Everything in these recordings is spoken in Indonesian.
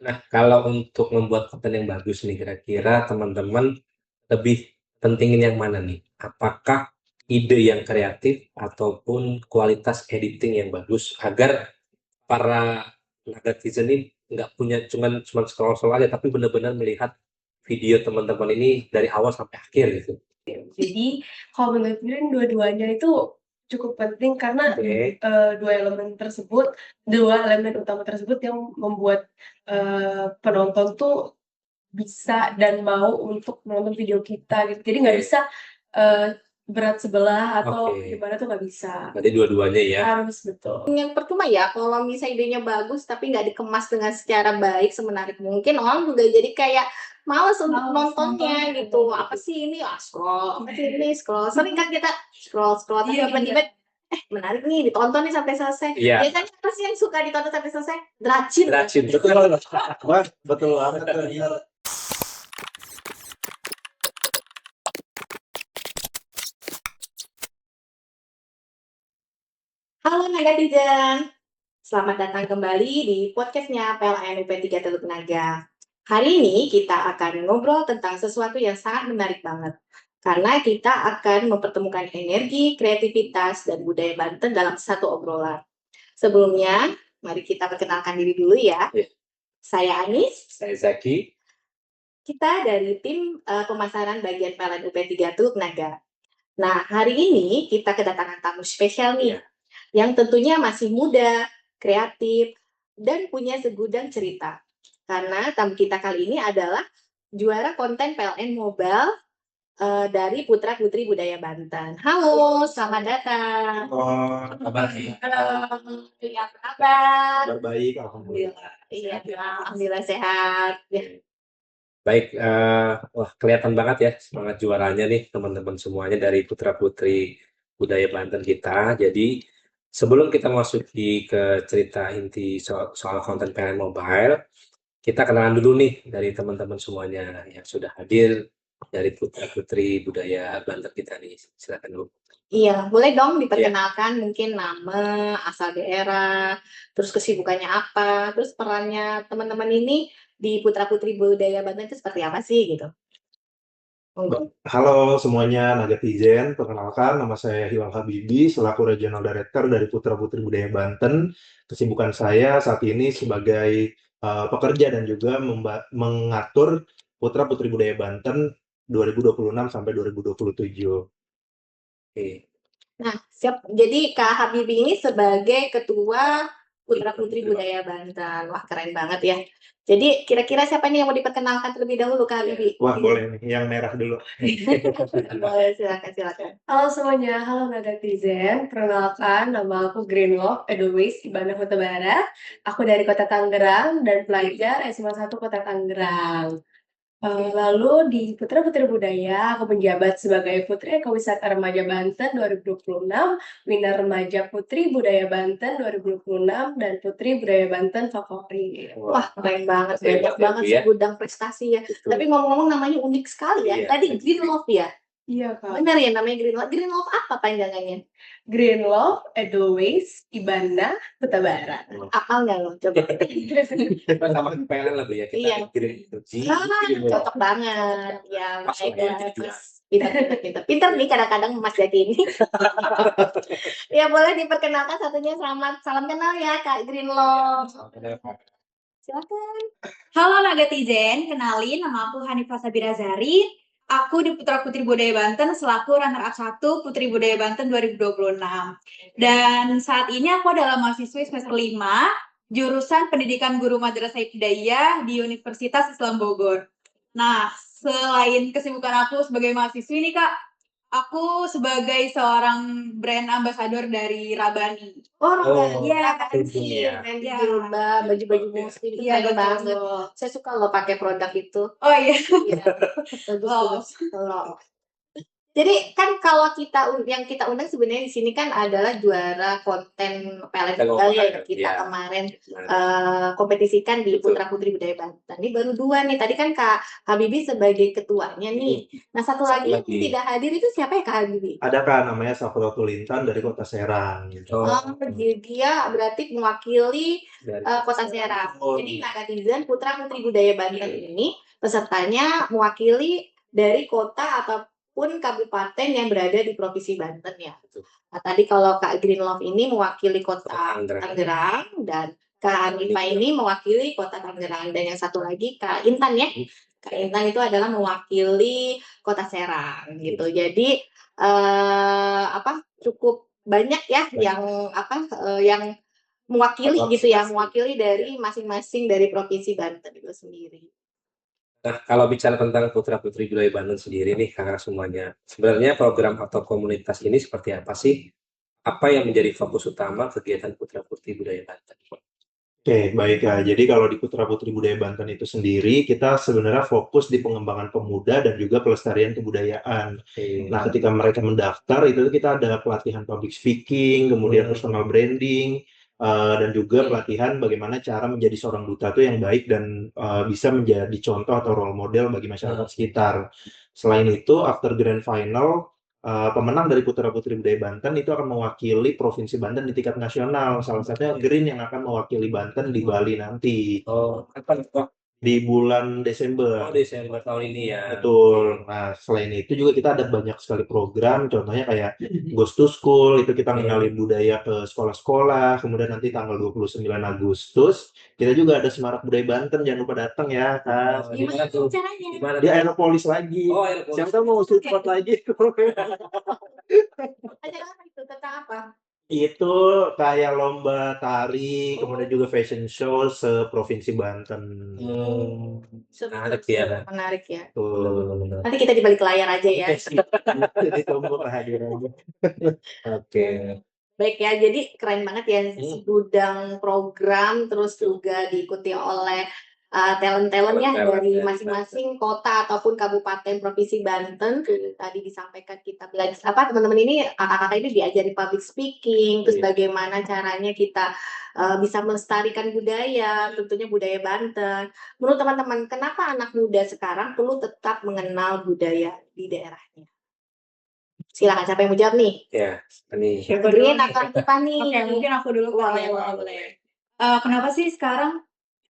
Nah, kalau untuk membuat konten yang bagus nih, kira-kira teman-teman lebih pentingin yang mana nih? Apakah ide yang kreatif ataupun kualitas editing yang bagus agar para netizen ini nggak punya cuman scroll-scroll aja, tapi benar-benar melihat video teman-teman ini dari awal sampai akhir gitu. Jadi kalau menurut gue dua-duanya itu cukup penting karena Oke. dua elemen utama tersebut yang membuat penonton tuh bisa dan mau untuk nonton video kita gitu. Jadi nggak bisa berat sebelah atau gimana tuh nggak bisa. Berarti dua-duanya ya. Harus betul. Yang percuma ya kalau misalnya idenya bagus tapi nggak dikemas dengan secara baik semenarik mungkin, orang juga jadi kayak males untuk nontonnya gitu. Apa sih ini? Scroll. Apa sih ini? Scroll. Sering kan kita scroll tapi tiba-tiba menarik nih ditonton nih sampai selesai. Iya. Biasanya apa sih yang suka ditonton sampai selesai? Dracin. Betul. Wah, betul banget. Halo netizen, selamat datang kembali di podcastnya PLN UP3 Teluk Naga. Hari ini kita akan ngobrol tentang sesuatu yang sangat menarik banget. Karena kita akan mempertemukan energi, kreativitas, dan budaya Banten dalam satu obrolan. Sebelumnya, mari kita perkenalkan diri dulu ya. Iya. Saya Anis. Saya Zaki. Kita dari tim pemasaran bagian PLN UP3 Teluk Naga. Nah, hari ini kita kedatangan tamu spesial nih. Iya. Yang tentunya masih muda, kreatif, dan punya segudang cerita. Karena tamu kita kali ini adalah juara konten PLN Mobile dari Putra Putri Budaya Banten. Halo, selamat datang. Kabar sih. Halo, apa kabar? Baik, alhamdulillah. Iya, alhamdulillah sehat. Ya. Baik, wah kelihatan banget ya semangat juaranya nih teman-teman semuanya dari Putra Putri Budaya Banten kita. Jadi sebelum kita masuki ke cerita inti soal konten PLN Mobile, kita kenalan dulu nih dari teman-teman semuanya yang sudah hadir dari Putra Putri Budaya Banten kita nih. Silakan dulu. Iya, boleh dong diperkenalkan mungkin nama, asal daerah, terus kesibukannya apa, terus perannya teman-teman ini di Putra Putri Budaya Banten itu seperti apa sih gitu. Halo semuanya, netizen. Perkenalkan, nama saya Hilal Habibi, selaku Regional Director dari Putra Putri Budaya Banten. Kesibukan saya saat ini sebagai pekerja dan juga mengatur Putra Putri Budaya Banten 2026 sampai 2027. Oke. Nah, siap. Jadi Kak Habibie ini sebagai Ketua Putra Putri Budaya Banten. Wah, keren banget ya. Jadi kira-kira siapa nih yang mau diperkenalkan terlebih dahulu Kak Habibie? Wah, boleh nih, yang merah dulu. Boleh, silakan. Halo semuanya, halo netizen. Perkenalkan, nama aku Green Love Edelweiss Ibana Kota Barat. Aku dari Kota Tangerang dan pelajar SMA 1 Kota Tangerang. Lalu di Putra Putri Budaya, aku menjabat sebagai Putri Ekowisata Remaja Banten 2026, Winner Remaja Putri Budaya Banten 2026, dan Putri Budaya Banten favorit. Wah, keren banget, banyak banget ya. segudang prestasi ya. Tapi ngomong-ngomong namanya unik sekali ya. Iya. Tadi Green Love ya? Iya, Kak. Benar ya namanya Green Love. Green Love apa panjangannya? Green Love Edelweiss Ibana Kota Barat. Apal nggak lo? Coba. Kita sama PLN lah Bu ya. Kita Iya. kirim energi. Cocok banget. Ya, Pas baik, lah ya, bagus. juga. Pintar nih kadang-kadang Mas Jaki ini. Ya boleh diperkenalkan satunya, selamat salam kenal ya Kak Green Love. Silakan. Halo netizen, kenalin nama aku Hanifah Sabira Zari. Aku di Putra Putri Budaya Banten selaku runner up 1 Putri Budaya Banten 2026. Dan saat ini aku adalah mahasiswi semester 5 jurusan Pendidikan Guru Madrasah Ibtidaiyah di Universitas Islam Bogor. Nah, selain kesibukan aku sebagai mahasiswi nih Kak, aku sebagai seorang brand ambassador dari Rabani. Rabani. Iya, sih, iya. brand jilbab, baju-baju muslim itu Iya, keren banget. betul. Saya suka lo pakai produk itu. Oh iya. Iya, bagus. Lo. Jadi kan kalau yang kita undang sebenarnya di sini kan adalah juara konten PLN Budaya yang kita Iya. kemarin kompetisikan di Betul. Putra Putri Budaya Banten. Ini baru 2 nih. Tadi kan Kak Habibie sebagai ketuanya nih. Nah, satu Satu lagi yang lagi. tidak hadir itu siapa ya Kak Habibie? Ada Kak namanya Safra Tulintan dari Kota Serang gitu. Dia berarti mewakili Dari Kota Serang. Oh. Jadi Kak netizen Putra Putri Budaya Banten ini pesertanya mewakili dari kota ataupun kabupaten yang berada di Provinsi Banten ya. Betul. Nah, tadi kalau Kak Green Love ini mewakili Kota Tangerang. Tangerang dan Kak Hanifa ini mewakili Kota Tangerang dan yang satu lagi Kak Intan ya. Kak Intan itu adalah mewakili Kota Serang gitu. Jadi cukup banyak ya yang mewakili gitu ya, mewakili dari masing-masing dari Provinsi Banten itu sendiri. Nah, kalau bicara tentang Putra Putri Budaya Banten sendiri nih kakak semuanya, sebenarnya program atau komunitas ini seperti apa sih? Apa yang menjadi fokus utama kegiatan Putra Putri Budaya Banten? Oke, baik ya. Jadi kalau di Putra Putri Budaya Banten itu sendiri, kita sebenarnya fokus di pengembangan pemuda dan juga pelestarian kebudayaan. Nah, ketika mereka mendaftar, itu kita ada pelatihan public speaking, kemudian personal branding, dan juga pelatihan bagaimana cara menjadi seorang duta itu yang baik dan bisa menjadi contoh atau role model bagi masyarakat sekitar. Selain itu, after grand final, pemenang dari Putra Putri Budaya Banten itu akan mewakili Provinsi Banten di tingkat nasional. Salah satunya Green yang akan mewakili Banten di Bali nanti. Kapan? Di bulan Desember. Desember tahun ini ya. Betul. Nah, selain itu juga kita ada banyak sekali program, contohnya kayak Ghost to School, itu kita ngenalin budaya ke sekolah-sekolah, kemudian nanti tanggal 29 Agustus, kita juga ada Semarak Budaya Banten, jangan lupa datang ya, Kak. Gimana tuh caranya? Di Aeropolis lagi. Aeropolis. Siapa tahu mau support lagi. Acara apa itu? Tentang apa? Itu kayak lomba tari, kemudian juga fashion show se-Provinsi Banten. Menarik ya. Menarik ya. Tuh. Nanti kita di balik layar aja ya. Jadi tunggu kehadirannya. Oke. Baik ya, jadi keren banget ya gudang program, terus juga diikuti oleh talent-talentnya dari masing-masing kota ataupun kabupaten provinsi Banten. Tadi disampaikan kita belajar teman-teman ini kakak-kakak ini diajari public speaking, terus bagaimana caranya kita bisa melestarikan budaya, tentunya budaya Banten. Menurut teman-teman, kenapa anak muda sekarang perlu tetap mengenal budaya di daerahnya? Silakan, siapa yang mau jawab nih? Ya, ini. Green atau Hanifa nih? Oke, mungkin aku dulu. Boleh. Kenapa sih sekarang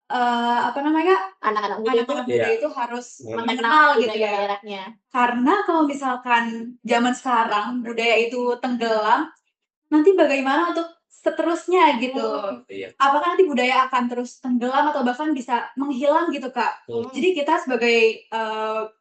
Anak-anak muda itu anak-anak muda itu harus mengenal gitu ya? daerahnya. Karena kalau misalkan zaman sekarang budaya itu tenggelam, nanti bagaimana untuk seterusnya gitu? Iya. Apakah nanti budaya akan terus tenggelam atau bahkan bisa menghilang gitu, Kak? Jadi kita sebagai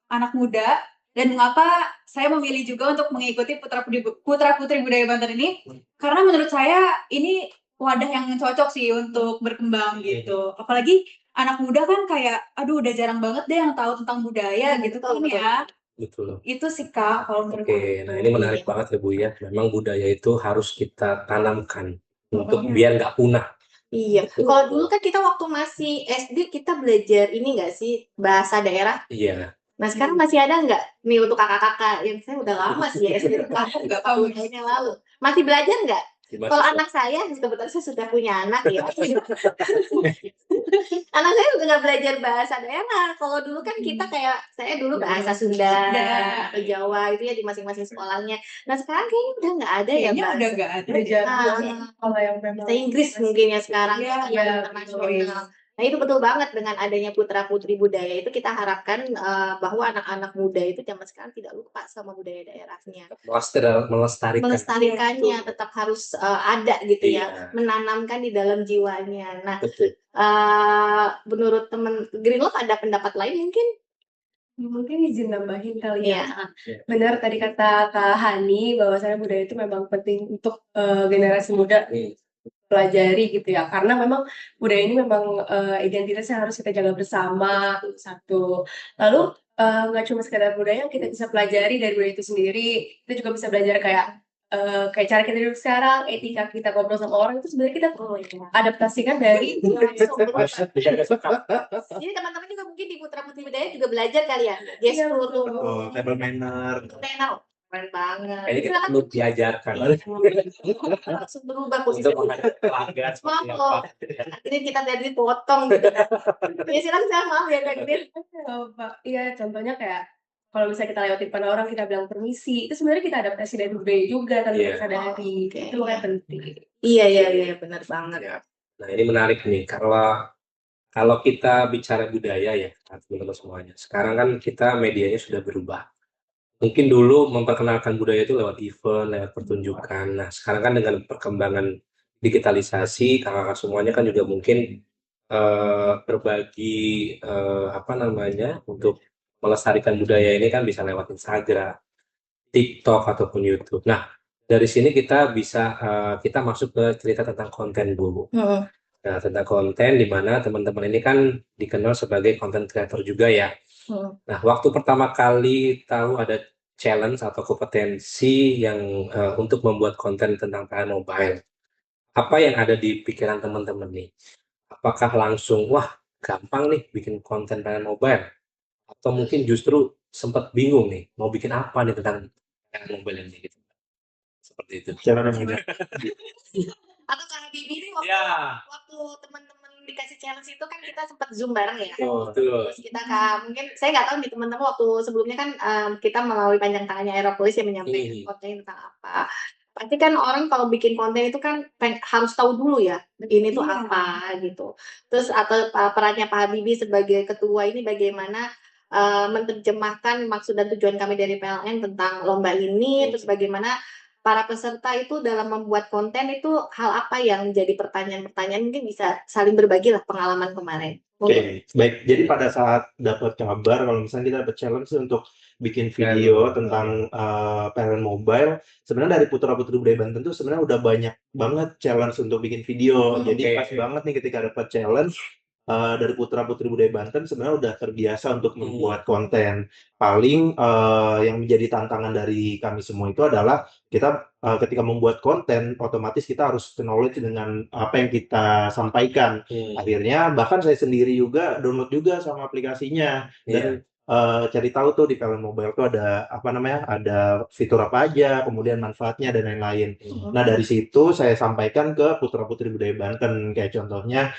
anak muda, dan mengapa saya memilih juga untuk mengikuti Putra Putri Budaya Banten ini? Karena menurut saya ini wadah yang cocok sih untuk berkembang gitu. Apalagi anak muda kan kayak, aduh udah jarang banget deh yang tahu tentang budaya gitu kan ya. Betul. Itu sih Kak kalau menurut Oke, nah ini menarik banget ya Bu ya. Memang budaya itu harus kita tanamkan untuk biar nggak punah. Iya, kalau dulu kan kita waktu masih SD kita belajar ini nggak sih bahasa daerah? Iya. Nah sekarang masih ada nggak nih untuk kakak-kakak yang saya udah lama sih ya SD nggak tahu tahun lalu masih belajar nggak? Kalau anak saya kebetulan saya sudah punya anak ya. Anak saya udah nggak belajar bahasa daerah. Kalau dulu kan kita kayak saya dulu bahasa Sunda atau Jawa itu ya di masing-masing sekolahnya. Nah sekarang kayaknya udah nggak ada ya bahasa. Udah nggak ada. Kalau yang memang Bahasa Inggris mungkin ya sekarang Iya, ya internasional. Nah itu betul banget dengan adanya Putra Putri Budaya itu kita harapkan bahwa anak-anak muda itu zaman sekarang tidak lupa sama budaya daerahnya. Melestarikannya tetap harus ada gitu ya, menanamkan di dalam jiwanya. Nah menurut teman Green Love ada pendapat lain mungkin izin nambahin kali ya. Benar tadi kata Kak Hani bahwasanya budaya itu memang penting untuk generasi muda pelajari gitu ya, karena memang budaya ini memang identitasnya harus kita jaga bersama satu. Lalu nggak cuma sekedar budaya yang kita bisa pelajari dari budaya itu sendiri, kita juga bisa belajar kayak cara kita hidup sekarang, etika kita ngobrol sama orang itu sebenarnya kita adaptasikan dari jadi teman-teman juga mungkin di Putra Putri Budaya juga belajar kali ya gestur, table manner, Keren banget. Kayaknya kita Silakan. perlu diajarkan Langsung berubah posisi. untuk menghadapi pelanggan seperti Maaf, apa. akhirnya kita jadi potong gitu. Ya silakan, maaf ya Kak Grin. Pak. Iya, contohnya kayak kalau misalnya kita lewatin depan orang kita bilang permisi, itu sebenarnya kita adaptasi dari budaya juga tanpa Iya. kita sadari. Oke. Itu makanya penting. Iya, benar banget. Ya. Nah, ini menarik nih. Kalau kita bicara budaya ya, teman-teman semuanya. Sekarang kan kita medianya sudah berubah. Mungkin dulu memperkenalkan budaya itu lewat event, lewat pertunjukan. Nah, sekarang kan dengan perkembangan digitalisasi, kakak-kakak semuanya kan juga mungkin berbagi untuk melestarikan budaya ini kan bisa lewat Instagram, TikTok ataupun YouTube. Nah, dari sini kita masuk ke cerita tentang konten dulu. Nah, tentang konten di mana teman-teman ini kan dikenal sebagai content creator juga ya. Nah, waktu pertama kali tahu ada challenge atau kompetensi yang untuk membuat konten tentang PLN Mobile, apa yang ada di pikiran teman-teman nih? Apakah langsung, wah gampang nih bikin konten PLN Mobile? Atau mungkin justru sempat bingung nih, mau bikin apa nih tentang PLN Mobile ini gitu. Seperti itu. Cara mudah. Atau Kak Habibie ini waktu Ya, teman-teman dikasih challenge itu kan kita sempat zoom bareng ya. betul. Terus kita mungkin saya nggak tahu nih teman-teman waktu sebelumnya kan kita melalui panjang tangannya Aeropolis yang menyampaikan konten tentang apa. Pasti kan orang kalau bikin konten itu kan harus tahu dulu ya ini tuh Iya. apa gitu. Terus atau perannya Pak Habibie sebagai ketua ini bagaimana menerjemahkan maksud dan tujuan kami dari PLN tentang lomba ini, terus bagaimana para peserta itu dalam membuat konten itu hal apa yang jadi pertanyaan-pertanyaan, mungkin bisa saling berbagi lah pengalaman kemarin. Oke, baik. Jadi pada saat dapat kabar kalau misalnya kita dapat challenge untuk bikin video tentang PLN Mobile, sebenarnya dari Putra-Putri Budaya Banten tuh sebenarnya udah banyak banget challenge untuk bikin video. Jadi Oke. pas banget nih ketika dapat challenge dari Putra-Putri Budaya Banten sebenarnya udah terbiasa untuk membuat konten. Paling yang menjadi tantangan dari kami semua itu adalah kita ketika membuat konten otomatis kita harus knowledge dengan apa yang kita sampaikan. Akhirnya bahkan saya sendiri juga download juga sama aplikasinya dan cari tahu tuh di PLN Mobile tuh ada ada fitur apa aja, kemudian manfaatnya dan lain-lain. Nah dari situ saya sampaikan ke Putra-Putri Budaya Banten kayak contohnya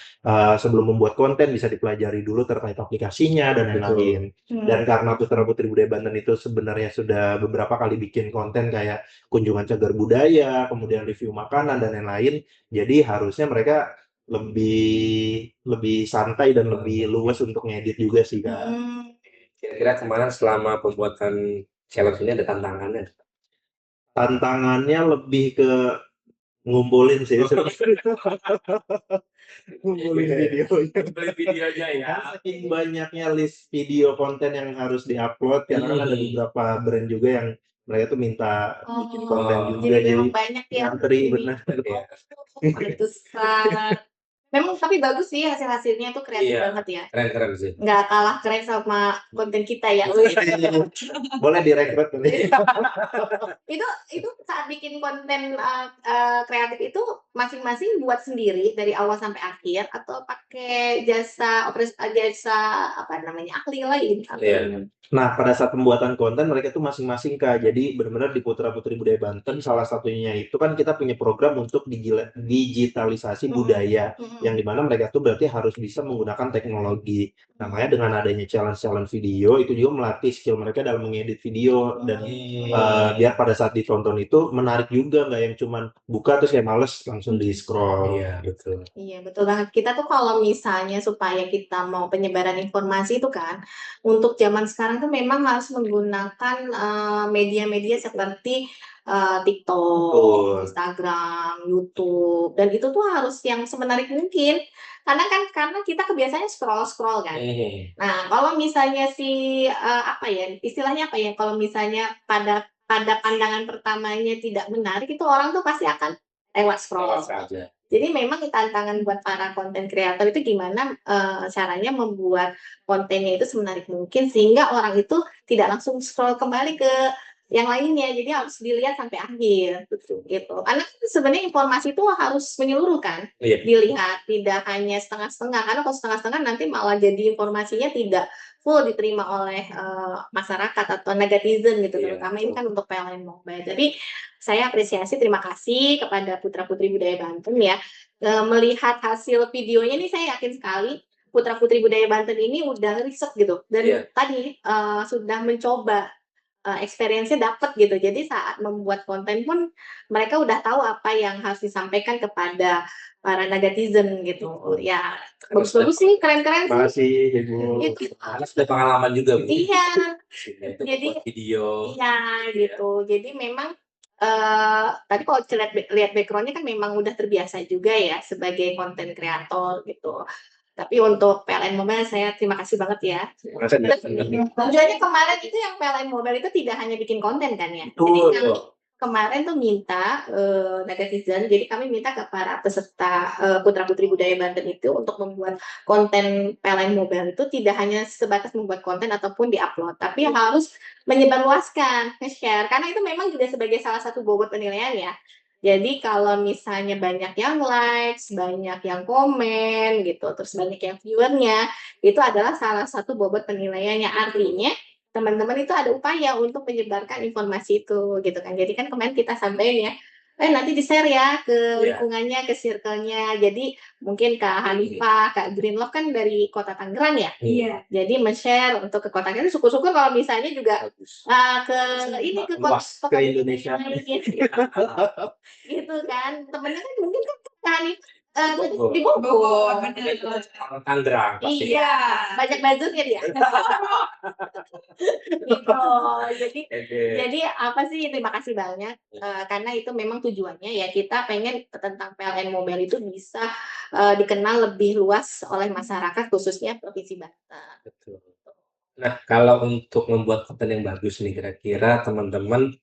sebelum membuat konten bisa dipelajari dulu terkait aplikasinya dan lain-lain. Dan karena Putra-Putri Budaya Banten itu sebenarnya sudah beberapa kali bikin konten kayak kunjungan cagar budaya, kemudian review makanan dan lain-lain, jadi harusnya mereka lebih santai dan lebih luas untuk ngedit juga sih Kak. Kira-kira kemarin selama pembuatan challenge ini ada tantangannya? Tantangannya lebih ke ngumpulin sih ngumpulin videonya. Ngumpulin videonya ya. Karena saking banyaknya list video konten yang harus diupload, karena kan ada beberapa brand juga yang mereka tuh minta bikin konten juga, Jadi jadi memang banyak ya. ngantri benar. Pantesan. Memang tapi bagus sih hasil-hasilnya tuh kreatif Iya. banget ya. Keren sih. Nggak kalah keren sama konten kita ya. Boleh direkrut nih. Itu saat bikin konten kreatif itu masing-masing buat sendiri dari awal sampai akhir atau pakai jasa ahli lain. Iya. Nah, pada saat pembuatan konten mereka tuh masing-masing Kak. Jadi benar-benar di Putra-Putri Budaya Banten salah satunya itu kan kita punya program untuk digitalisasi budaya yang dimana mereka tuh berarti harus bisa menggunakan teknologi. Namanya dengan adanya challenge video itu juga melatih skill mereka dalam mengedit video dan biar pada saat ditonton itu menarik juga, nggak yang cuman buka terus kayak males langsung di scroll. Iya, betul. Iya, betul banget. Kita tuh kalau misalnya supaya kita mau penyebaran informasi itu kan, untuk zaman sekarang tuh memang harus menggunakan media-media seperti TikTok, Instagram, YouTube, dan itu tuh harus yang semenarik mungkin. Karena kita kebiasaannya scroll kan. Nah, kalau misalnya istilahnya apa ya? Kalau misalnya pada pandangan pertamanya tidak menarik, itu orang tuh pasti akan lewat scroll. Jadi memang tantangan buat para konten kreator itu gimana caranya membuat kontennya itu semenarik mungkin sehingga orang itu tidak langsung scroll kembali ke yang lainnya. Jadi harus dilihat sampai akhir Betul. gitu. Karena sebenarnya informasi itu harus menyeluruh kan, Iya. dilihat tidak hanya setengah-setengah. Karena kalau setengah-setengah nanti malah jadi informasinya tidak full diterima oleh masyarakat atau netizen gitu. Iya, Terutama ini betul. kan untuk PLN Mobile. Jadi saya apresiasi, terima kasih kepada Putra Putri Budaya Banten ya. Melihat hasil videonya nih saya yakin sekali Putra Putri Budaya Banten ini udah riset gitu dan Iya. tadi sudah mencoba experience-nya dapat gitu. Jadi saat membuat konten pun mereka udah tahu apa yang harus disampaikan kepada para netizen gitu. Ya, Karena sudah bagus-bagus sih, keren-keren Terima sih. kasih Ibu. Itu karena sudah pengalaman juga, Bu. iya, Sehingga itu jadi membuat video. iya gitu. Jadi memang tadi kalau lihat background-nya kan memang udah terbiasa juga ya sebagai konten kreator gitu. Tapi untuk PLN Mobile saya terima kasih banget ya. Tujuannya kemarin itu yang PLN Mobile itu tidak hanya bikin konten kan ya. Jadi kami Betul. kemarin tuh minta netizen, jadi kami minta ke para peserta Putra Putri Budaya Banten itu untuk membuat konten PLN Mobile itu tidak hanya sebatas membuat konten ataupun diupload, tapi harus menyebarluaskan, nge-share, karena itu memang juga sebagai salah satu bobot penilaian ya. Jadi kalau misalnya banyak yang likes, banyak yang komen gitu, terus banyak yang viewernya, itu adalah salah satu bobot penilaiannya. Artinya teman-teman itu ada upaya untuk menyebarkan informasi itu gitu kan. Jadi kan kemarin kita sampaikan ya, nanti di-share ya ke Iya. lingkungannya, ke circle-nya. Jadi mungkin Kak Hanifah, Kak Greenlove kan dari Kota Tangerang ya. Iya. Jadi men-share untuk ke Kota Tangerang. Syukur-syukur kalau misalnya juga Bagus. ke ini ke Luas kota ke Indonesia. lain gitu kan. Temennya kan mungkin kan Kak Hanifah Bogor. di Bogor. Bogor, bener. Orang Tangerang pasti. Iya, banyak buzzernya dia. Gitu. Jadi Oke. jadi apa sih, terima kasih banyak karena itu memang tujuannya ya kita pengen tentang PLN Mobile itu bisa dikenal lebih luas oleh masyarakat khususnya Provinsi Banten. Betul. Nah, kalau untuk membuat konten yang bagus nih, kira-kira teman-teman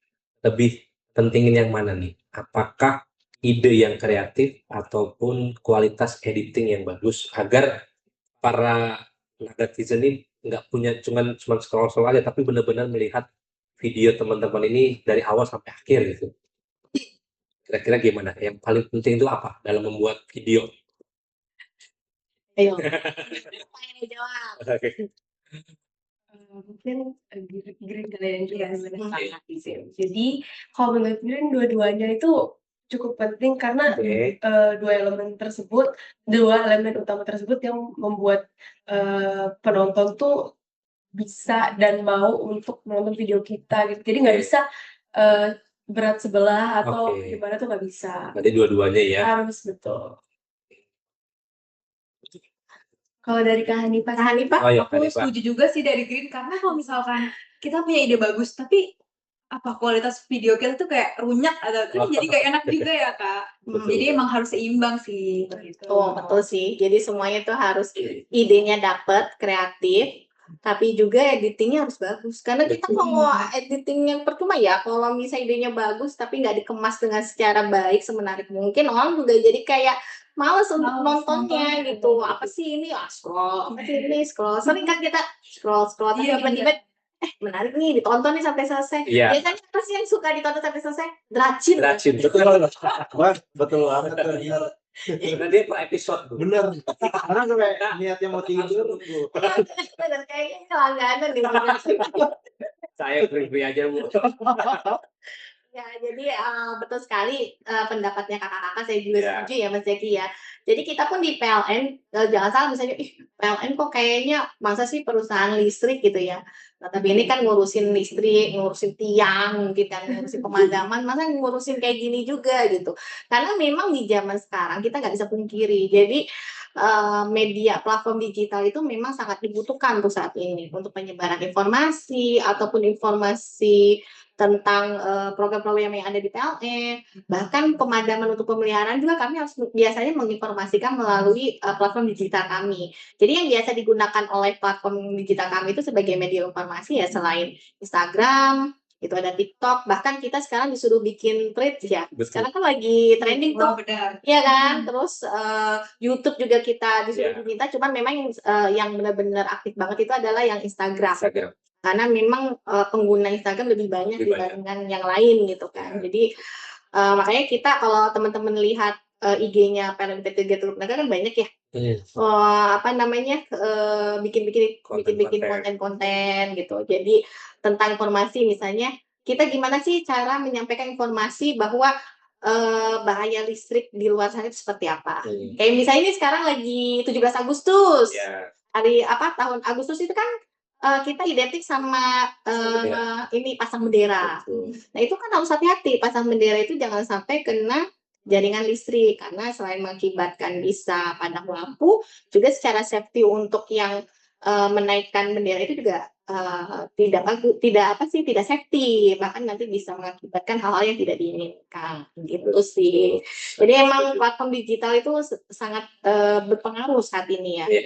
lebih pentingin yang mana nih? Apakah ide yang kreatif ataupun kualitas editing yang bagus agar para netizen ini nggak punya cuman scroll-scroll aja, tapi benar-benar melihat video teman-teman ini dari awal sampai akhir gitu. Kira-kira gimana? Yang paling penting itu apa dalam membuat video? Ayo, siapa yang jawab? Mungkin Green kali yang juga Yes. tentang netizen. Jadi kalau menurut Green dua-duanya itu cukup penting karena Oke. dua elemen utama tersebut yang membuat penonton tuh bisa dan mau untuk menonton video kita gitu. Jadi nggak Oke. bisa berat sebelah atau Oke. gimana tuh nggak bisa. Berarti dua-duanya ya. Harus betul. Kalau dari Kak Hanifah, Oh ya, Aku setuju juga sih dari Green karena kalau misalkan kita punya ide bagus tapi apa kualitas video kita tuh kayak runyak atau kan jadi kayak enak juga ya Kak. Betul. Jadi emang harus seimbang sih gitu. Oh, betul sih. Jadi semuanya tuh harus idenya dapet, kreatif, tapi juga editingnya harus bagus. Karena kita Betul. kalau editing yang percuma ya, kalau misalnya idenya bagus tapi nggak dikemas dengan secara baik, semenarik mungkin, orang juga jadi kayak males untuk Males nontonnya nontonnya. gitu. Apa sih ini? Scroll. Apa sih ini? Scroll. Sering kan kita scroll, tapi Iya, tiba-tiba menarik nih, ditonton nih sampai selesai. Iya. Biasanya apa sih yang suka ditonton sampai selesai? Dracin. Dracin, betul. Wah, betul banget tuh. Iya. Karena dia per episode, Bu. Bener. Karena sampai niatnya mau tidur. Dan kayaknya ini langganan nih. Saya free aja, Bu. Ya, jadi betul sekali pendapatnya kakak-kakak, saya juga Iya. setuju ya Mas Zaki ya. Jadi kita pun di PLN, jangan salah misalnya, PLN kok kayaknya masa sih perusahaan listrik gitu ya. Nah, tapi ini kan ngurusin listrik, ngurusin tiang, mungkin kan ngurusin pemadaman, masa ngurusin kayak gini juga gitu. Karena memang di zaman sekarang kita nggak bisa pungkiri. Jadi media platform digital itu memang sangat dibutuhkan tuh saat ini untuk penyebaran informasi ataupun informasi tentang program-program yang ada di PLN, bahkan pemadaman untuk pemeliharaan juga kami harus biasanya menginformasikan melalui platform digital kami. Jadi yang biasa digunakan oleh platform digital kami itu sebagai media informasi ya selain Instagram, itu ada TikTok, bahkan kita sekarang disuruh bikin threads ya. Betul. Sekarang kan lagi trending tuh. Wah, benar. Iya kan, terus YouTube juga kita disuruh Iya. diminta, cuman memang yang benar-benar aktif banget itu adalah yang Instagram. karena memang pengguna Instagram lebih banyak Lebih banyak. dibandingkan yang lain gitu kan. Ya. Jadi makanya kita kalau teman-teman lihat IG-nya PLN-P3 Teluk Naga kan banyak ya. Apa namanya bikin-bikin Konten-konten. konten-konten gitu. Jadi tentang informasi misalnya kita gimana sih cara menyampaikan informasi bahwa bahaya listrik di luar sana itu seperti apa. Kayak misalnya ini sekarang lagi 17 Agustus. Ya. Hari apa tahun Agustus itu kan kita identik sama ini pasang bendera. Betul. Nah itu kan harus hati-hati, pasang bendera itu jangan sampai kena jaringan listrik karena selain mengakibatkan bisa padam lampu, juga secara safety untuk yang menaikkan bendera itu juga tidak safety, bahkan nanti bisa mengakibatkan hal-hal yang tidak diinginkan gitu sih. Jadi emang platform digital itu sangat berpengaruh saat ini ya. Iya.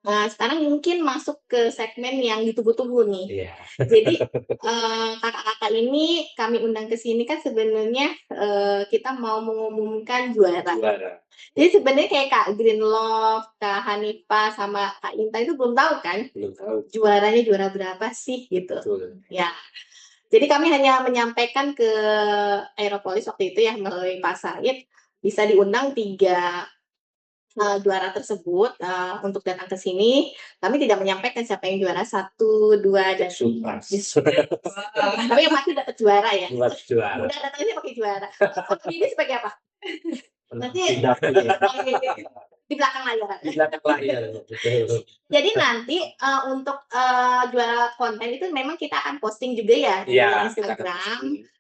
Nah, sekarang mungkin masuk ke segmen yang ditunggu-tunggu nih. Iya. Jadi kakak-kakak ini kami undang ke sini kan sebenarnya kita mau mengumumkan juara. Juara. Jadi sebenarnya kayak Kak Greenlove, Kak Hanifah, sama Kak Inta itu belum tahu kan Belum tahu. juaranya juara berapa sih gitu. Betul. Ya. Jadi kami hanya menyampaikan ke Aeropolis waktu itu ya melalui Pak Said bisa diundang 3 juara tersebut untuk datang ke sini. Kami tidak menyampaikan siapa yang juara 1, 2, dan 3. Surprise. Tapi yang pasti dapat juara ya. Buat juara. Udah datangnya pakai juara. Ini sebagai apa? Nanti Tidak, di belakang layar. Di belakang layar. Betul. Jadi nanti untuk juara konten itu memang kita akan posting juga ya di Iya, kita akan Instagram. posting.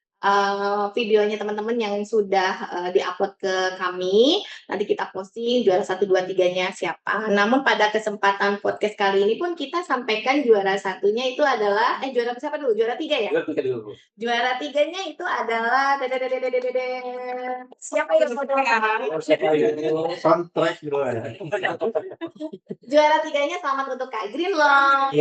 Videonya teman-teman yang sudah diupload ke kami, nanti kita posting juara 1, 2, 3-nya siapa. Namun pada kesempatan podcast kali ini pun kita sampaikan juara 1-nya itu adalah juara siapa dulu? Juara 3 ya? Juara 3 dulu. Juara 3-nya itu adalah siapa yang mau soundtrack gitu ya. Juara 3-nya selamat untuk Kak Greenlove.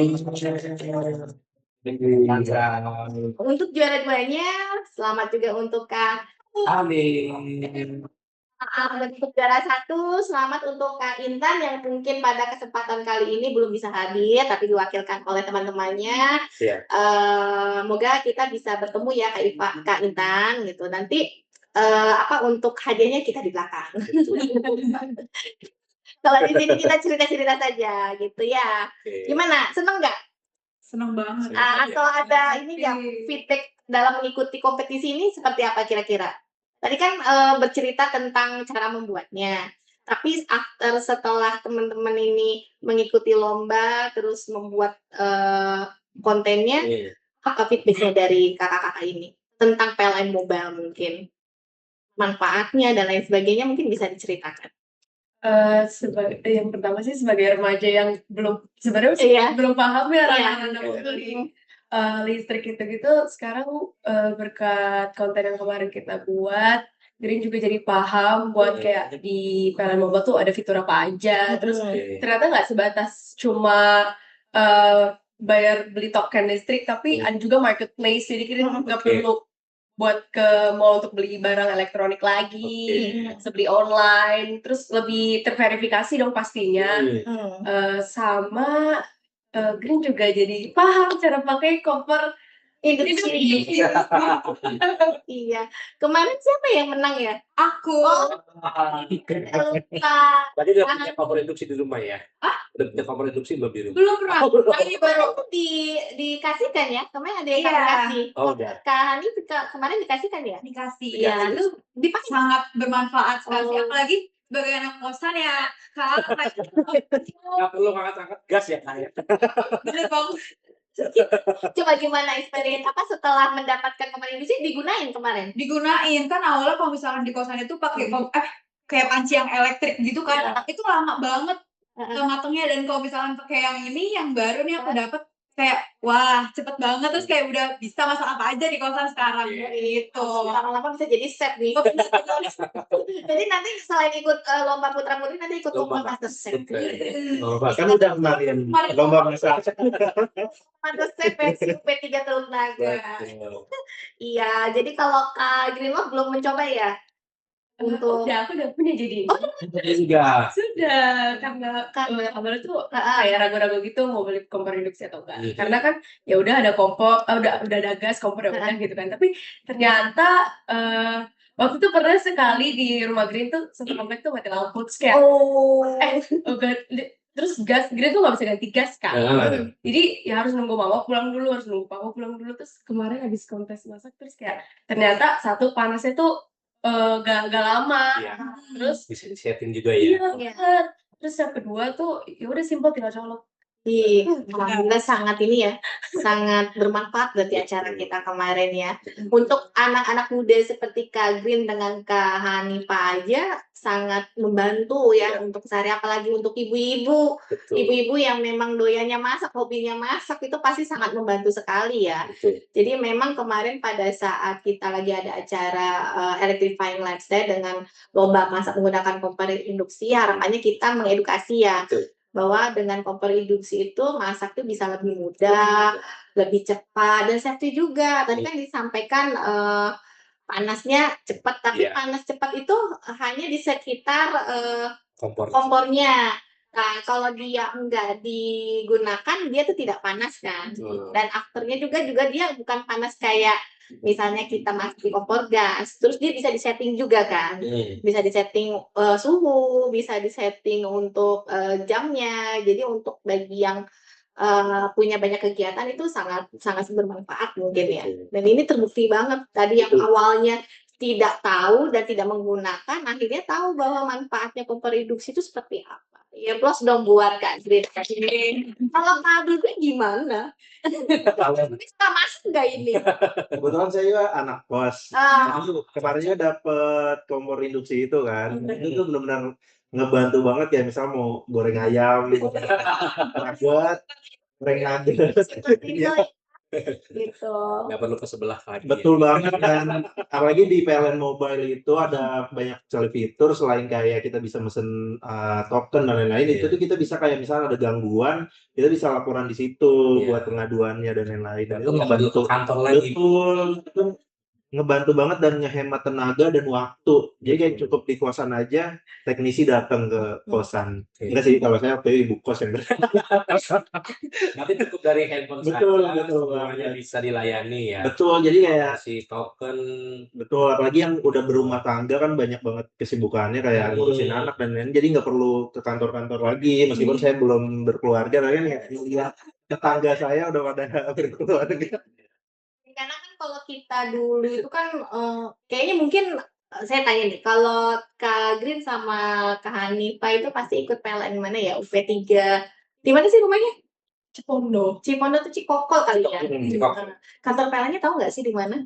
Untuk juara 2-nya selamat juga untuk Kak. Amin. Untuk juara 1 selamat untuk Kak Intan yang mungkin pada kesempatan kali ini belum bisa hadir tapi diwakilkan oleh teman-temannya. Iya. Moga kita bisa bertemu ya Kak Intan gitu. Nanti untuk hadiahnya kita di belakang. Kalau di sini kita cerita-cerita saja gitu ya. Oke. Gimana? Seneng nggak? Seneng banget. Atau ada ini nggak feedback dalam mengikuti kompetisi ini seperti apa kira-kira? Tadi kan bercerita tentang cara membuatnya. Tapi setelah teman-teman ini mengikuti lomba terus membuat kontennya, apa feedbacknya dari kakak-kakak ini tentang PLN Mobile mungkin? Manfaatnya dan lain sebagainya mungkin bisa diceritakan. Yang pertama sih sebagai remaja yang sebenarnya Iya. belum paham ya Iya. ranah-ranah beli listrik gitu-gitu. Sekarang berkat konten yang kemarin kita buat, Green juga jadi paham buat kayak di PLN Mobile tuh ada fitur apa aja. Terus ternyata nggak sebatas cuma bayar beli token listrik, tapi ada juga marketplace. Jadi kita nggak perlu buat ke mall untuk beli barang elektronik lagi, beli online, terus lebih terverifikasi dong pastinya. Sama Green juga jadi paham cara pakai koper induksi. Iya. Kemarin siapa yang menang ya? Aku. Lupa. Berarti udah punya kompor induksi di rumah ya? Udah punya kompor induksi belum di rumah? Belum pernah. Ini baru dikasihkan ya? Kemarin ada yang Iya. kasih. Oh, udah. Kak Hani kemarin dikasihkan ya? Dikasih. Iya. Itu dipakai. Sangat bermanfaat sekali. Oh. Apalagi sebagai anak kosan ya, Kak. Nggak perlu angkat-angkat gas ya, Kak? Bener banget. Coba gimana experience setelah mendapatkan kompor induksi digunain kemarin? Digunain kan awalnya kalau misalkan di kosan itu pakai kayak panci yang elektrik gitu kan, itu lama banget matengnya. Dan kalau misalkan pakai yang ini yang baru nih aku dapat kayak wah cepet banget, terus kayak udah bisa masak apa aja di kosan sekarang gitu. Lama-lama bisa jadi chef nih. Jadi nanti selain ikut lomba putra putri nanti ikut lomba master chef. Bahkan udah kemarin lomba masak. Master chef versi P3 Teluk Naga. Iya, jadi kalau Kak Greenlove belum mencoba ya? untuk Aku udah punya jadi. Juga. Sudah, karena awalnya tuh kayak ragu-ragu gitu mau beli kompor induksi atau enggak. Iya. Karena kan ya udah ada kompor, udah ada gas, kompor ya udah gitu kan. Tapi ternyata waktu itu pernah sekali di rumah Green tuh satu komplek tuh mati lampu terus kayak terus gas Green tuh nggak bisa ganti gas kan. Jadi ya harus nunggu mama pulang dulu, terus kemarin habis kontes masak terus kayak ternyata satu panasnya tuh gak lama. Iya. Terus Bisa disetting juga ya. iya bener. Terus yang kedua tuh ya udah simpel tinggal colok. Alhamdulillah sangat ini ya, sangat bermanfaat berarti acara kita kemarin ya. Untuk anak-anak muda seperti Kak Green dengan Kak Hanifah aja sangat membantu ya untuk sehari, apalagi untuk ibu-ibu. Betul. Ibu-ibu yang memang doyannya masak, hobinya masak itu pasti sangat membantu sekali ya. Betul. Jadi memang kemarin pada saat kita lagi ada acara Electrifying Lifestyle dengan lomba masak menggunakan kompor induksi, harapannya kita mengedukasi ya. Betul. Bahwa dengan kompor induksi itu masak tuh bisa lebih mudah, lebih cepat dan safety juga. Tadi kan disampaikan panasnya cepat, tapi panas cepat itu hanya di sekitar kompornya. Nah, kalau dia enggak digunakan, dia tuh tidak panas kan. Dan afternya juga dia bukan panas kayak misalnya kita masuk di kompor gas, terus dia bisa disetting juga kan. Bisa disetting suhu, bisa disetting untuk jamnya. Jadi untuk bagi yang punya banyak kegiatan itu sangat bermanfaat mungkin ya. Dan ini terbukti banget tadi yang awalnya tidak tahu dan tidak menggunakan, akhirnya tahu bahwa manfaatnya kompor induksi itu seperti apa. Ya plus dong buat Kak Green. Kalau Kak Green gimana? Bisa masuk nggak ini? Kebetulan saya juga anak kos. Kemarinnya dapet kompor induksi itu kan. Itu tuh benar-benar ngebantu banget ya, misal mau goreng ayam, nugget, goreng nugget. Gitu. Nggak perlu ke sebelah lagi. Betul banget, dan apalagi di PLN Mobile itu ada banyak sekali fitur selain kayak kita bisa mesen token dan lain-lain. Itu tuh kita bisa kayak misalnya ada gangguan, kita bisa laporan di situ buat pengaduannya dan lain-lain. Dan itu ngebantu kantor lagi. Betul, itu ngebantu banget dan ngehemat tenaga dan waktu. Jadi kayak cukup di kosan aja, teknisi datang ke kosan. Enggak sih, kalau saya waktu ibu kos yang Nanti cukup dari handphone Betul, saja, betul. semuanya bisa dilayani ya. Betul, jadi kayak Si token. betul, apalagi yang udah berumah tangga kan banyak banget kesibukannya kayak ngurusin anak dan lain-lain, jadi nggak perlu ke kantor-kantor lagi. Meskipun saya belum berkeluarga, tapi kan ya tetangga saya udah pada berkeluarga. Karena kan kalau kita dulu itu kan kayaknya mungkin saya tanya nih, kalau Kak Green sama Kak Hanifah itu pasti ikut PLN mana ya? UP3. Di mana sih rumahnya? Cipondo. Cipondo tuh Cikokol kali ya. Cikokol. Kantor PLN-nya tahu nggak sih di mana?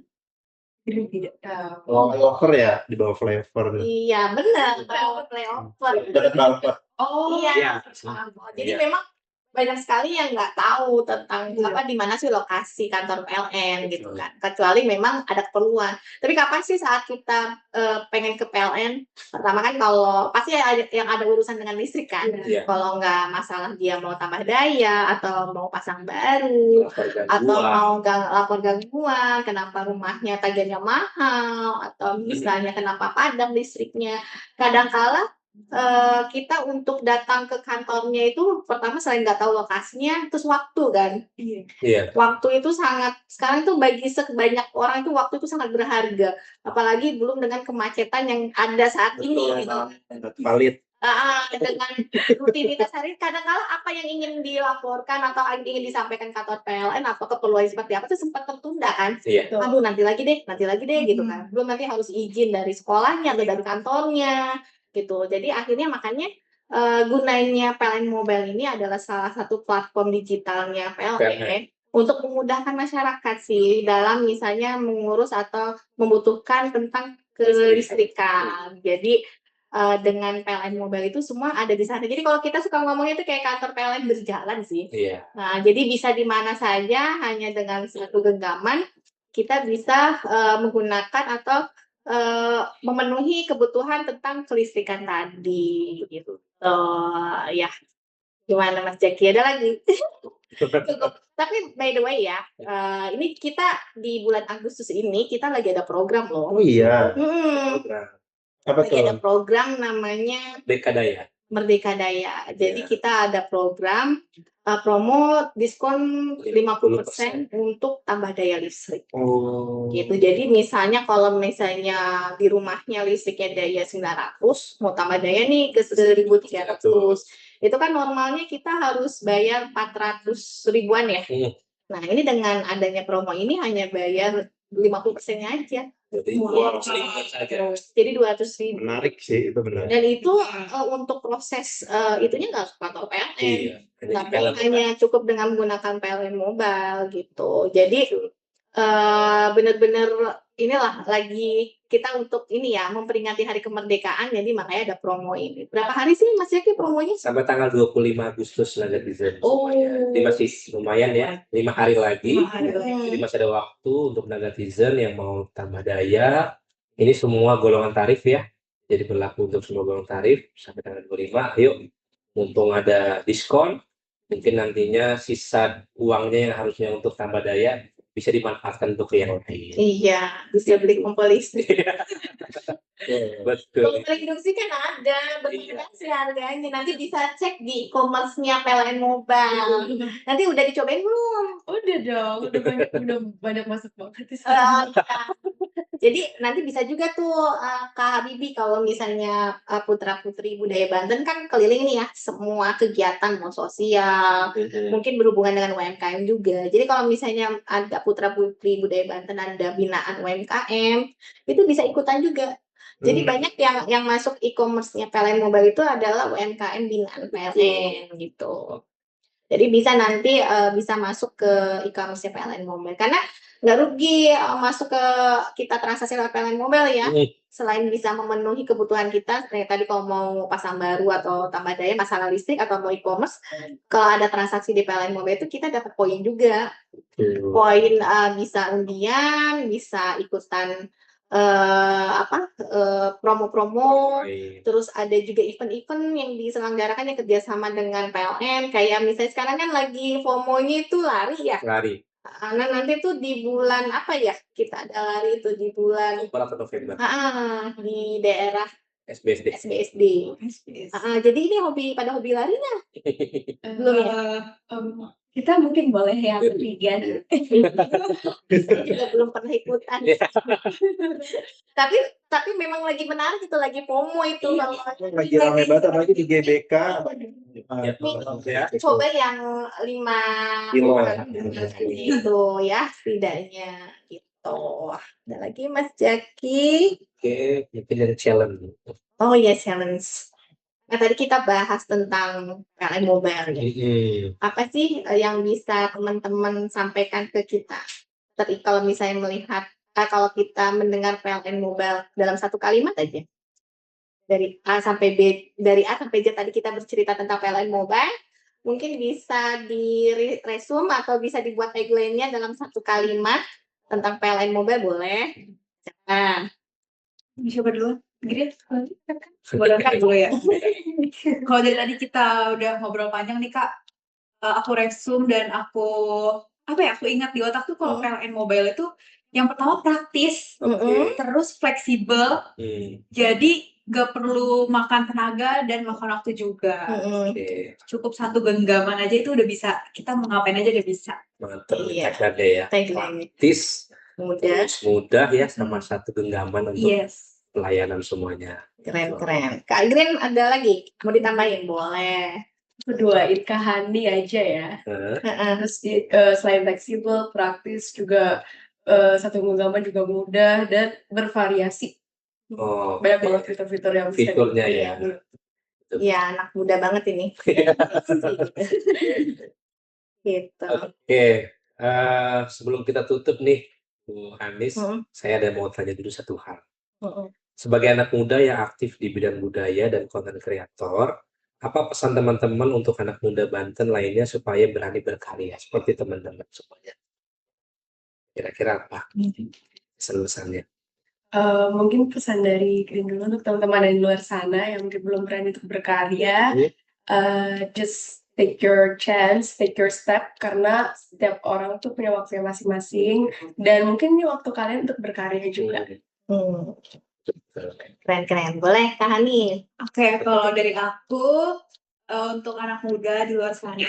Tidak. Flyover ya, di bawah flyover. Iya, benar. Flyover. Dekat Balpet. Oh Iya. Jadi memang banyak sekali yang nggak tahu tentang di mana sih lokasi kantor PLN gitu kan. Kecuali memang ada keperluan. Tapi kapan sih saat kita pengen ke PLN? Pertama kan kalau pasti ada yang ada urusan dengan listrik kan. Kalau nggak masalah dia mau tambah daya atau mau pasang baru atau mau lapor gangguan, kenapa rumahnya tagihannya mahal atau misalnya kenapa padam listriknya. Kadang-kala kita untuk datang ke kantornya itu pertama selain nggak tahu lokasinya, terus waktu kan. Waktu itu sangat, sekarang tuh bagi sebanyak orang itu waktu itu sangat berharga, apalagi belum dengan kemacetan yang ada saat ini gitu. Valid. Dengan rutinitas hari kadang-kala apa yang ingin dilaporkan atau ingin disampaikan kantor PLN atau keperluan seperti apa itu sempat tertunda kan. Aduh nanti lagi deh gitu kan. Belum nanti harus izin dari sekolahnya atau dari kantornya gitu. Jadi akhirnya makanya gunanya PLN Mobile ini adalah salah satu platform digitalnya PLN untuk memudahkan masyarakat sih dalam misalnya mengurus atau membutuhkan tentang kelistrikan. Jadi dengan PLN Mobile itu semua ada di sana. Jadi kalau kita suka ngomongnya itu kayak kantor PLN berjalan sih. Nah, jadi bisa di mana saja hanya dengan satu genggaman kita bisa menggunakan atau memenuhi kebutuhan tentang kelistrikan tadi gitu. Ya, gimana Mas Jaki? Ada lagi? Cukup. Tapi by the way ya, ini kita di bulan Agustus ini kita lagi ada program loh. Oh iya. Apa lagi ada tuh? program namanya Dekadaya. Merdeka Daya. Jadi Iya. kita ada program promo diskon 50% 50%. untuk tambah daya listrik. Oh. Gitu. Jadi misalnya kalau misalnya di rumahnya listriknya daya 900, mau tambah daya nih ke 1.300. Itu kan normalnya kita harus bayar 400 ribuan ya. Nah, ini dengan adanya promo ini hanya bayar 50%-nya aja. Jadi Wow. 200.000 saja. Jadi 200.000. Menarik sih, itu benar. Dan itu untuk proses itunya nggak harus kantor PLN. Iya. Tapi PLN. hanya cukup dengan menggunakan PLN Mobile gitu. Jadi benar-benar inilah lagi kita untuk ini ya memperingati hari kemerdekaan, jadi makanya ada promo ini. Berapa hari sih Mas Jaki promonya? Sampai tanggal 25 Agustus lah netizen Oh. semuanya. Jadi masih lumayan ya, 5 hari lagi. 5 hari lagi. Jadi masih ada waktu untuk netizen yang mau tambah daya. Ini semua golongan tarif ya. Jadi berlaku untuk semua golongan tarif sampai tanggal 25. Ayo, mumpung ada diskon, mungkin nantinya sisa uangnya yang harusnya untuk tambah daya bisa dimanfaatkan untuk yang lain. Iya, bisa beli kompor listrik. Betul. Kompor induksi kan ada, berapa sih harganya? Nanti bisa cek di e-commerce-nya PLN Mobile. Nanti udah dicobain belum? Udah dong, udah banyak masuk banget sih. Iya. Jadi nanti bisa juga tuh Kak Habibie kalau misalnya Putra Putri Budaya Banten kan keliling nih ya semua kegiatan mau sosial, mungkin berhubungan dengan UMKM juga. Jadi kalau misalnya ada Putra Putri Budaya Banten ada binaan UMKM, itu bisa ikutan juga. Jadi banyak yang masuk e-commerce-nya PLN Mobile itu adalah UMKM binaan PLN gitu. Jadi bisa nanti bisa masuk ke e-commerce PLN Mobile karena nggak rugi masuk ke kita transaksi lewat PLN Mobile ya. Selain bisa memenuhi kebutuhan kita, kayak tadi kalau mau pasang baru atau tambah daya masalah listrik atau mau e-commerce, kalau ada transaksi di PLN Mobile itu kita dapat poin juga. Poin bisa undian, bisa ikutan promo-promo, terus ada juga event-event yang diselenggarakan yang kerjasama dengan PLN, kayak misalnya sekarang kan lagi FOMO-nya itu lari ya. Lari. Nah nanti tuh di bulan apa ya kita ada lari itu di bulan Oktober atau November. di daerah SBSD. Jadi ini pada hobi larinya belum ya? Kita mungkin boleh ya bertiga. Saya juga belum pernah ikutan. tapi memang lagi menarik itu, lagi FOMO itu. Lagi rame banget apalagi di GBK. Coba yang 5 kilo itu ya setidaknya gitu. Ada lagi Mas Jaki. Oke, mungkin yang challenge. Oh ya, challenge. Nah, tadi kita bahas tentang PLN Mobile ya. Apa sih yang bisa teman-teman sampaikan ke kita? Tapi kalau misalnya melihat, kalau kita mendengar PLN Mobile dalam satu kalimat aja. Dari A sampai Z tadi kita bercerita tentang PLN Mobile, mungkin bisa di-resume atau bisa dibuat tagline-nya dalam satu kalimat tentang PLN Mobile boleh. Nah, Coba dulu. Berangkat dulu ya. Kalau dari tadi kita udah ngobrol panjang nih Kak, aku resume dan aku ingat di otak tuh kalau PLN Mobile itu yang pertama praktis, terus fleksibel, jadi gak perlu makan tenaga dan makan waktu juga. Cukup satu genggaman aja itu udah bisa, kita mau ngapain aja udah bisa. Mantap Iya. ya. Praktis, mudah ya, sama satu genggaman untuk pelayanan semuanya. Keren. Kak Green ada lagi? Mau ditambahin? Boleh. Berduain Kak Hani aja ya. Terus selain fleksibel, praktis juga satu genggaman juga mudah dan bervariasi. Banyak banget fitur-fitur yang bisa fiturnya ya. Iya, anak muda banget ini. Gitu. Oke, sebelum kita tutup nih, Bu Anis, saya ada mau tanya dulu satu hal. Sebagai anak muda yang aktif di bidang budaya dan konten kreator, apa pesan teman-teman untuk anak muda Banten lainnya supaya berani berkarya seperti teman-teman semuanya? Kira-kira apa pesan-pesannya? Mungkin pesan dari Green dulu untuk teman-teman di luar sana yang mungkin belum berani untuk berkarya, just take your chance, take your step, karena setiap orang tuh punya waktunya masing-masing dan mungkin ini waktu kalian untuk berkarya juga. Keren-keren. Boleh Kak Hani? Oke, kalau dari aku untuk anak muda di luar sana,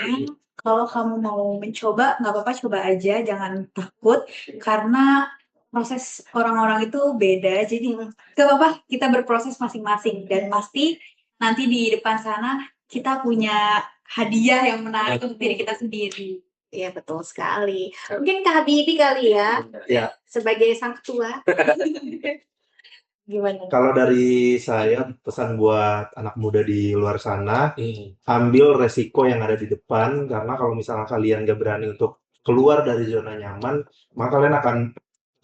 kalau kamu mau mencoba, nggak apa-apa, coba aja, jangan takut karena proses orang-orang itu beda. Jadi nggak apa-apa, kita berproses masing-masing dan pasti nanti di depan sana kita punya hadiah yang menarik untuk diri kita sendiri. Iya betul sekali. Mungkin Kak Habibie kali ya, Ya, sebagai sang ketua. Gimana? kalau dari saya pesan buat anak muda di luar sana, Hmm. ambil resiko yang ada di depan, karena kalau misalnya kalian gak berani untuk keluar dari zona nyaman, maka kalian akan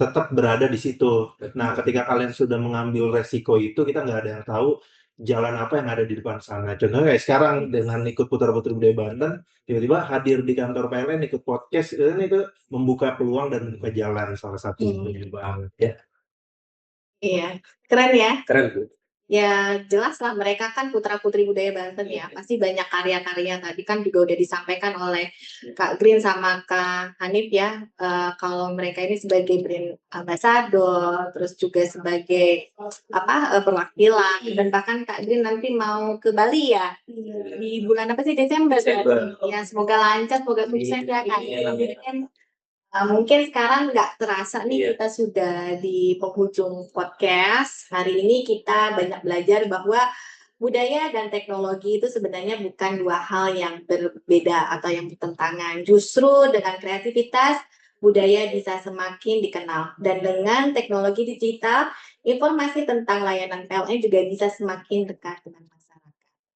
tetap berada di situ. Nah, ketika kalian sudah mengambil resiko itu, kita nggak ada yang tahu jalan apa yang ada di depan sana. Contohnya kayak sekarang dengan ikut Putra Putri Budaya Banten, tiba-tiba hadir di kantor PLN, ikut podcast, itu membuka peluang dan membuka jalan salah satunya banget ya. Iya, keren ya. Keren, Bu. Ya jelas lah mereka kan putra-putri budaya Banten ya. Pasti banyak karya-karya tadi kan juga udah disampaikan oleh Kak Green sama Kak Hanif ya. Kalau mereka ini sebagai brand ambassador, terus juga sebagai perwakilan dan bahkan Kak Green nanti mau ke Bali ya di bulan apa sih Desember. Ya semoga lancar, semoga sukses ya Kak. Mungkin sekarang nggak terasa nih Iya. kita sudah di penghujung podcast. Hari ini kita banyak belajar bahwa budaya dan teknologi itu sebenarnya bukan dua hal yang berbeda atau yang bertentangan. Justru dengan kreativitas, budaya bisa semakin dikenal. Dan dengan teknologi digital, informasi tentang layanan PLN juga bisa semakin dekat dengan masyarakat.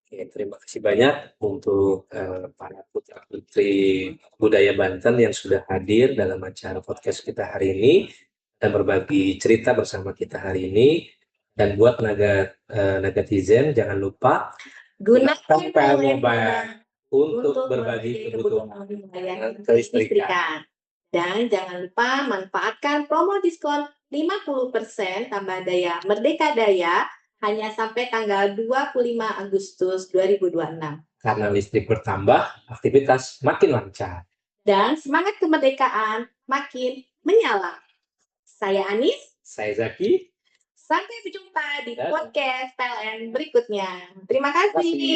Oke, terima kasih banyak untuk para putra-putri budaya Banten yang sudah hadir dalam acara podcast kita hari ini dan berbagi cerita bersama kita hari ini. Dan buat netizen, jangan lupa Gunakan PLN PLN Mobile untuk berbagi kebutuhan layanan kelistrikan. kelistrikan. Dan jangan lupa manfaatkan promo diskon 50% tambah daya Merdeka Daya hanya sampai tanggal 25 Agustus 2026. Karena listrik bertambah, aktivitas makin lancar. Dan semangat kemerdekaan makin menyala. Saya Anis. Saya Zaki. Sampai berjumpa di Dadah. podcast PLN berikutnya. Terima kasih.